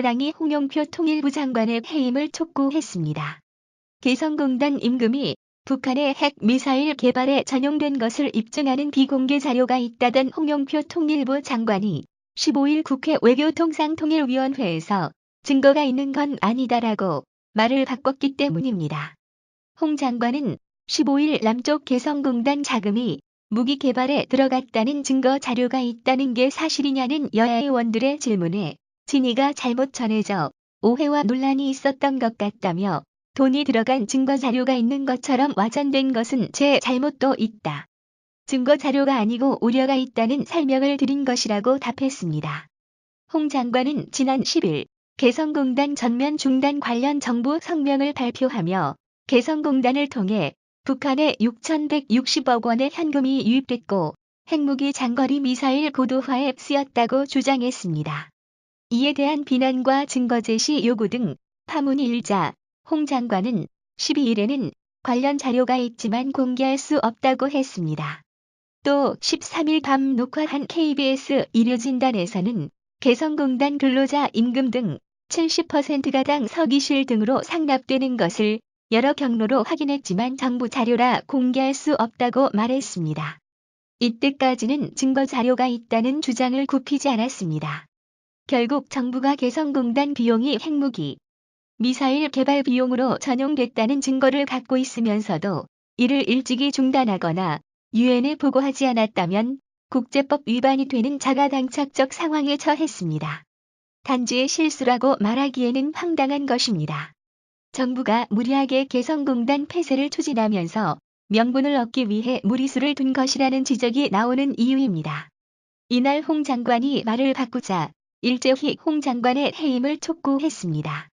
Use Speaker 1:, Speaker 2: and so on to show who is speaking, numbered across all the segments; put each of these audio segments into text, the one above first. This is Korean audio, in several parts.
Speaker 1: 야당이 홍영표 통일부 장관의 해임을 촉구했습니다. 개성공단 임금이 북한의 핵미사일 개발에 전용된 것을 입증하는 비공개 자료가 있다던 홍영표 통일부 장관이 15일 국회 외교통상통일위원회에서 증거가 있는 건 아니다라고 말을 바꿨기 때문입니다. 홍 장관은 15일 남쪽 개성공단 자금이 무기 개발에 들어갔다는 증거 자료가 있다는 게 사실이냐는 여야 의원들의 질문에 진위가 잘못 전해져 오해와 논란이 있었던 것 같다며 돈이 들어간 증거 자료가 있는 것처럼 와전된 것은 제 잘못도 있다. 증거 자료가 아니고 우려가 있다는 설명을 드린 것이라고 답했습니다. 홍 장관은 지난 10일 개성공단 전면 중단 관련 정부 성명을 발표하며 개성공단을 통해 북한에 6,160억 원의 현금이 유입됐고 핵무기 장거리 미사일 고도화에 쓰였다고 주장했습니다. 이에 대한 비난과 증거 제시 요구 등 파문이 일자 홍 장관은 12일에는 관련 자료가 있지만 공개할 수 없다고 했습니다. 또 13일 밤 녹화한 KBS 일요진단에서는 개성공단 근로자 임금 등 70%가 당 서기실 등으로 상납되는 것을 여러 경로로 확인했지만 정부 자료라 공개할 수 없다고 말했습니다. 이때까지는 증거 자료가 있다는 주장을 굽히지 않았습니다. 결국 정부가 개성공단 비용이 핵무기, 미사일 개발 비용으로 전용됐다는 증거를 갖고 있으면서도 이를 일찍이 중단하거나 유엔에 보고하지 않았다면 국제법 위반이 되는 자가당착적 상황에 처했습니다. 단지의 실수라고 말하기에는 황당한 것입니다. 정부가 무리하게 개성공단 폐쇄를 추진하면서 명분을 얻기 위해 무리수를 둔 것이라는 지적이 나오는 이유입니다. 이날 홍 장관이 말을 바꾸자 일제히 홍 장관의 해임을 촉구했습니다.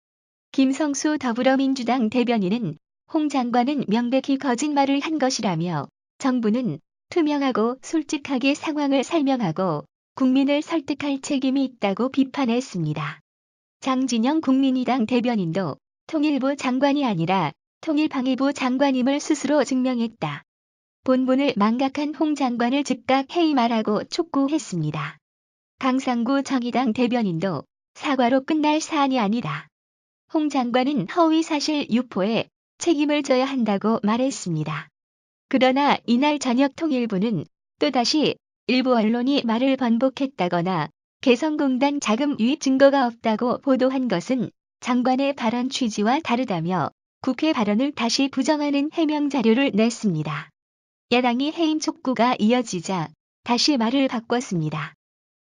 Speaker 1: 김성수 더불어민주당 대변인은 홍 장관은 명백히 거짓말을 한 것이라며 정부는 투명하고 솔직하게 상황을 설명하고 국민을 설득할 책임이 있다고 비판했습니다. 장진영 국민의당 대변인도 통일부 장관이 아니라 통일방위부 장관임을 스스로 증명했다. 본분을 망각한 홍 장관을 즉각 해임하라고 촉구했습니다. 강상구 정의당 대변인도 사과로 끝날 사안이 아니다. 홍 장관은 허위사실 유포에 책임을 져야 한다고 말했습니다. 그러나 이날 저녁 통일부는 또다시 일부 언론이 말을 번복했다거나 개성공단 자금 유입 증거가 없다고 보도한 것은 장관의 발언 취지와 다르다며 국회 발언을 다시 부정하는 해명 자료를 냈습니다. 야당이 해임 촉구가 이어지자 다시 말을 바꿨습니다.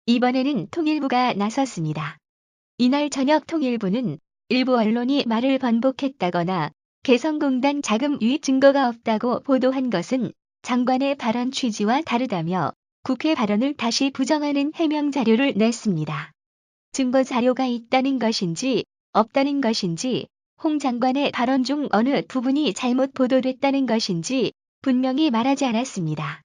Speaker 1: 이번에는 통일부가 나섰습니다. 이날 저녁 통일부는 일부 언론이 말을 번복했다거나 개성공단 자금 유입 증거가 없다고 보도한 것은 장관의 발언 취지와 다르다며 국회 발언을 다시 부정하는 해명 자료를 냈습니다. 증거 자료가 있다는 것인지 없다는 것인지 홍 장관의 발언 중 어느 부분이 잘못 보도됐다는 것인지 분명히 말하지 않았습니다.